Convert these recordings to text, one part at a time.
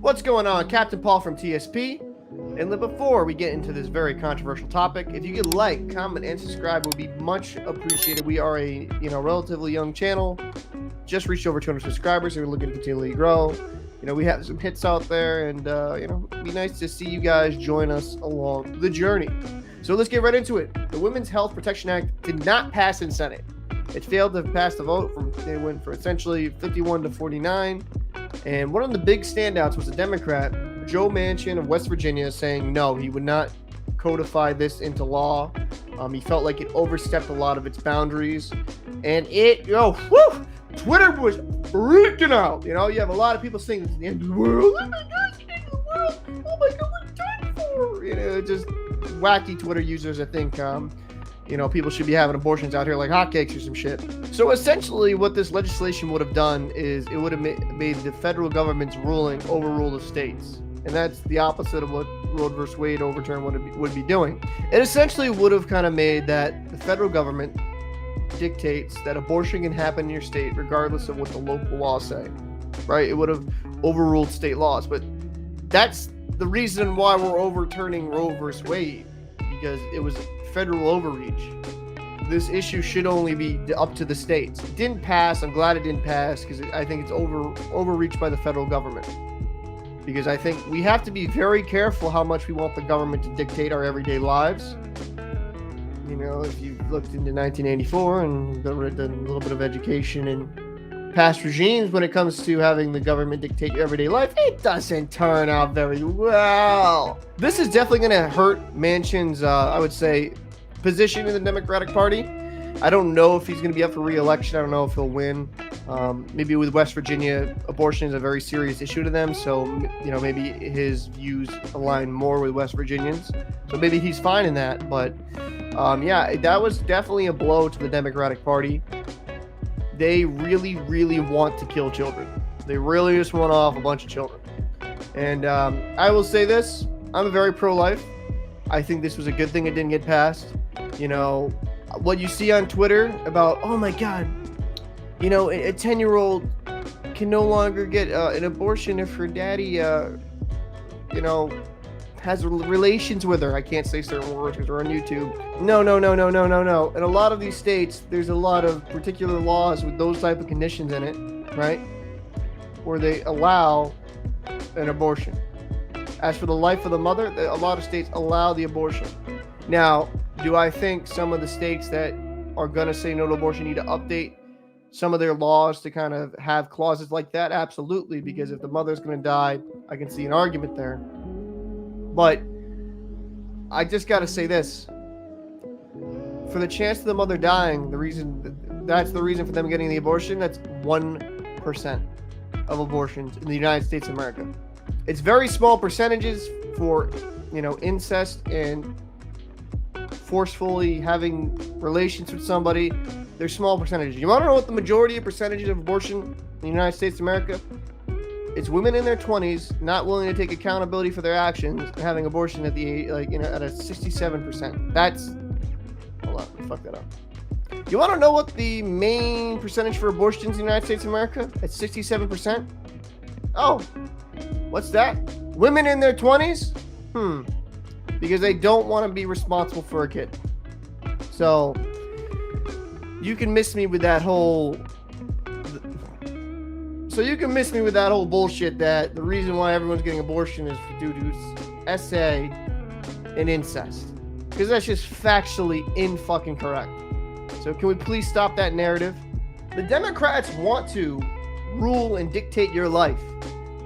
What's going on? Captain Paul from TSP. And before we get into this very controversial topic, if you could like, comment, and subscribe, it would be much appreciated. We are a relatively young channel, just reached over 200 subscribers, and we're looking to continually grow. We have some hits out there, and it'd be nice to see you guys join us along the journey. So let's get right into it. The Women's Health Protection Act did not pass in Senate. It failed to pass the vote. They went for essentially 51 to 49. And one of the big standouts was a Democrat, Joe Manchin of West Virginia, saying no, he would not codify this into law. He felt like it overstepped a lot of its boundaries. And Twitter was freaking out. You have a lot of people saying it's the end of the world. Oh my gosh, it's the end of the world. Oh my God, what's it time for? Just wacky Twitter users, I think. People should be having abortions out here like hotcakes or some shit. So essentially what this legislation would have done is it would have made the federal government's ruling overrule the states. And that's the opposite of what Roe versus Wade overturn would be doing. It essentially would have kind of made that the federal government dictates that abortion can happen in your state regardless of what the local laws say, right? It would have overruled state laws. But that's the reason why we're overturning Roe versus Wade, because it was federal overreach. This issue should only be up to the states. It didn't pass. I'm glad it didn't pass because I think it's overreach by the federal government. Because I think we have to be very careful how much we want the government to dictate our everyday lives. If you looked into 1984 and done a little bit of education in past regimes when it comes to having the government dictate your everyday life, it doesn't turn out very well. This is definitely going to hurt Manchin's, I would say, position in the Democratic Party. I don't know if he's going to be up for re-election. I don't know if he'll win. Maybe with West Virginia, abortion is a very serious issue to them. So, maybe his views align more with West Virginians. So maybe he's fine in that. But that was definitely a blow to the Democratic Party. They really, really want to kill children. They really just want off a bunch of children. And I will say this. I'm very pro-life. I think this was a good thing it didn't get passed. What you see on Twitter about, oh my God, a 10-year-old can no longer get an abortion if her daddy, has relations with her. I can't say certain words because we're on YouTube. No. In a lot of these states, there's a lot of particular laws with those type of conditions in it, right? Where they allow an abortion. As for the life of the mother, a lot of states allow the abortion. Now, do I think some of the states that are going to say no to abortion need to update some of their laws to kind of have clauses like that? Absolutely, because if the mother's going to die, I can see an argument there. But I just got to say this. For the chance of the mother dying, that's the reason for them getting the abortion, that's 1% of abortions in the United States of America. It's very small percentages for, incest and forcefully having relations with somebody. They're small percentages. You want to know what the majority of percentages of abortion in the United States of America? It's women in their 20s not willing to take accountability for their actions and having abortion at the at a 67%. Hold on, let me fuck that up. You want to know what the main percentage for abortions in the United States of America? It's 67%. Oh, what's that? Women in their 20s? Because they don't want to be responsible for a kid. So you can miss me with that whole bullshit that the reason why everyone's getting abortion is due to SA and incest. Because that's just factually in-fucking correct. So can we please stop that narrative? The Democrats want to rule and dictate your life.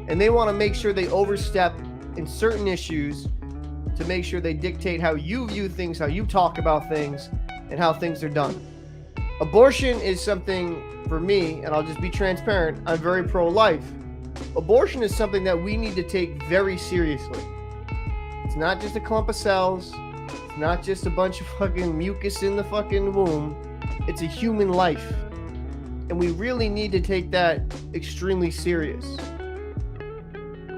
And they want to make sure they overstep in certain issues to make sure they dictate how you view things, how you talk about things, and how things are done. Abortion is something, for me, and I'll just be transparent, I'm very pro-life. Abortion is something that we need to take very seriously. It's not just a clump of cells. It's not just a bunch of fucking mucus in the fucking womb. It's a human life. And we really need to take that extremely serious.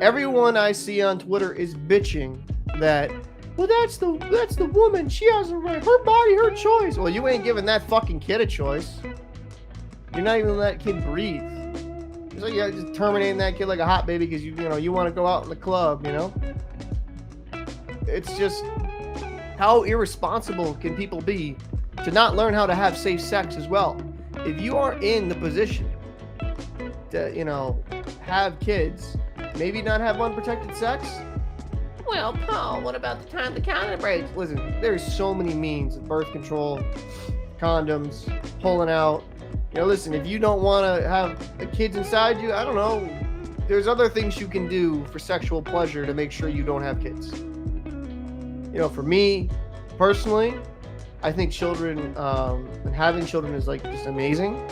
Everyone I see on Twitter is bitching that, well, that's the woman. She has a right. Her body, her choice. Well, you ain't giving that fucking kid a choice. You're not even letting that kid breathe. It's like, yeah, just terminating that kid like a hot baby because you know you want to go out in the club. You know, it's just how irresponsible can people be to not learn how to have safe sex as well? If you are in the position to, you know, have kids, maybe not have unprotected sex. Well, Paul, what about the time the condom breaks? Listen, there's so many means of birth control, condoms, pulling out. You know, listen, if you don't want to have kids inside you, I don't know. There's other things you can do for sexual pleasure to make sure you don't have kids. You know, for me, personally, I think children and having children is like just amazing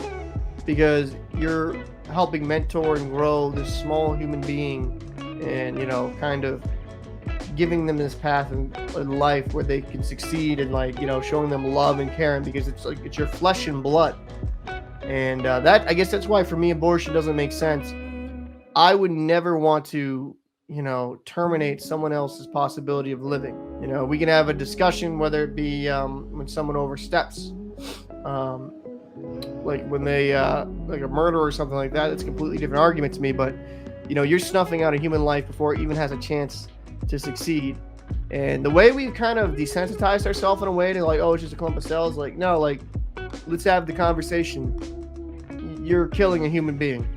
because you're helping mentor and grow this small human being and, you know, kind of giving them this path in life where they can succeed and, like, you know, showing them love and caring because it's like it's your flesh and blood. And that, I guess that's why for me abortion doesn't make sense. I would never want to, you know, terminate someone else's possibility of living. You know, we can have a discussion whether it be when someone oversteps, like when they like a murder or something like that. It's a completely different argument to me. But, you know, you're snuffing out a human life before it even has a chance to succeed. And the way we've kind of desensitized ourselves in a way to like, oh, it's just a clump of cells. Like, no, like, let's have the conversation. You're killing a human being.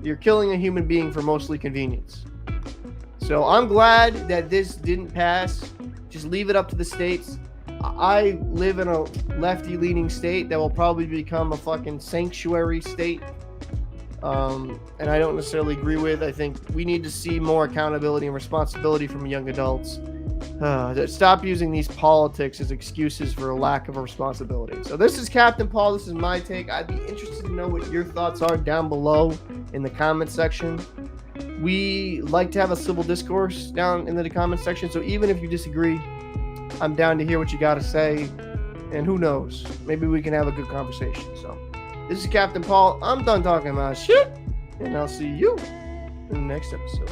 You're killing a human being for mostly convenience. So I'm glad that this didn't pass. Just leave it up to the states. I live in a lefty-leaning state that will probably become a fucking sanctuary state. And I don't necessarily agree with. I think we need to see more accountability and responsibility from young adults. Stop using these politics as excuses for a lack of responsibility. So this is Captain Paul. This is my take. I'd be interested to know what your thoughts are down below in the comment section. We like to have a civil discourse down in the comment section. So even if you disagree, I'm down to hear what you got to say. And who knows? Maybe we can have a good conversation. So this is Captain Paul. I'm done talking about shit. And I'll see you in the next episode.